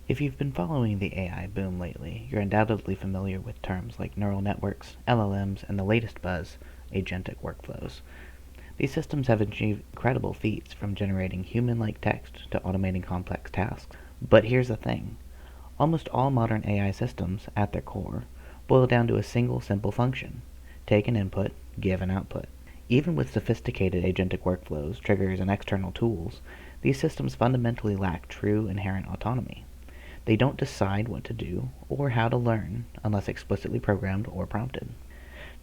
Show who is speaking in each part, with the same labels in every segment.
Speaker 1: If you've been following the AI boom lately, you're undoubtedly familiar with terms like neural networks, LLMs, and the latest buzz, agentic workflows. These systems have achieved incredible feats, from generating human-like text to automating complex tasks. But here's the thing. Almost all modern AI systems, at their core, boil down to a single simple function: take an input, give an output. Even with sophisticated agentic workflows, triggers, and external tools, these systems fundamentally lack true inherent autonomy. They don't decide what to do or how to learn unless explicitly programmed or prompted.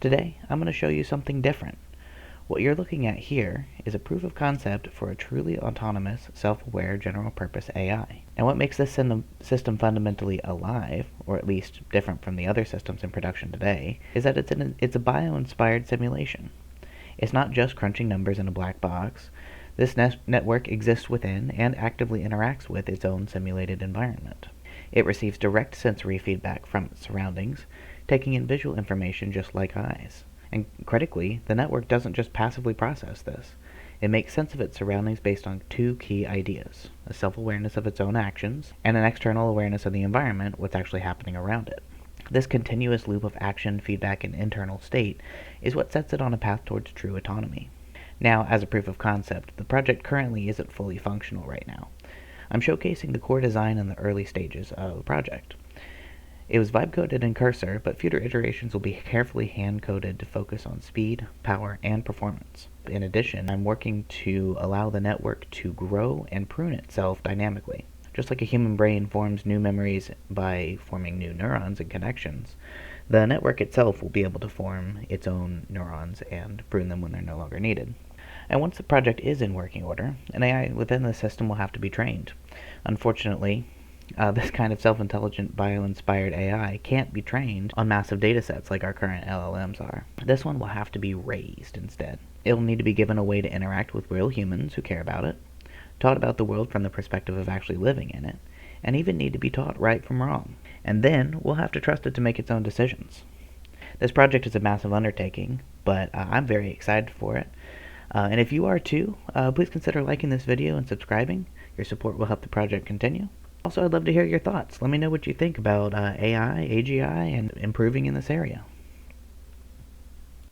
Speaker 1: Today, I'm going to show you something different. What you're looking at here is a proof of concept for a truly autonomous, self-aware, general-purpose AI. And what makes this system fundamentally alive, or at least different from the other systems in production today, is that it's a bio-inspired simulation. It's not just crunching numbers in a black box. This network exists within and actively interacts with its own simulated environment. It receives direct sensory feedback from its surroundings, taking in visual information just like eyes. And critically, the network doesn't just passively process this. It makes sense of its surroundings based on two key ideas: a self-awareness of its own actions, and an external awareness of the environment, what's actually happening around it. This continuous loop of action, feedback, and internal state is what sets it on a path towards true autonomy. Now, as a proof of concept, the project currently isn't fully functional right now. I'm showcasing the core design in the early stages of the project. It was vibe-coded in Cursor, but future iterations will be carefully hand-coded to focus on speed, power, and performance. In addition, I'm working to allow the network to grow and prune itself dynamically. Just like a human brain forms new memories by forming new neurons and connections, the network itself will be able to form its own neurons and prune them when they're no longer needed. And once the project is in working order, an AI within the system will have to be trained. Unfortunately, this kind of self-intelligent, bio-inspired AI can't be trained on massive datasets like our current LLMs are. This one will have to be raised instead. It'll need to be given a way to interact with real humans who care about it, taught about the world from the perspective of actually living in it, and even need to be taught right from wrong. And then we'll have to trust it to make its own decisions. This project is a massive undertaking, but I'm very excited for it. And if you are too, please consider liking this video and subscribing. Your support will help the project continue. Also, I'd love to hear your thoughts. Let me know what you think about AI, AGI, and improving in this area.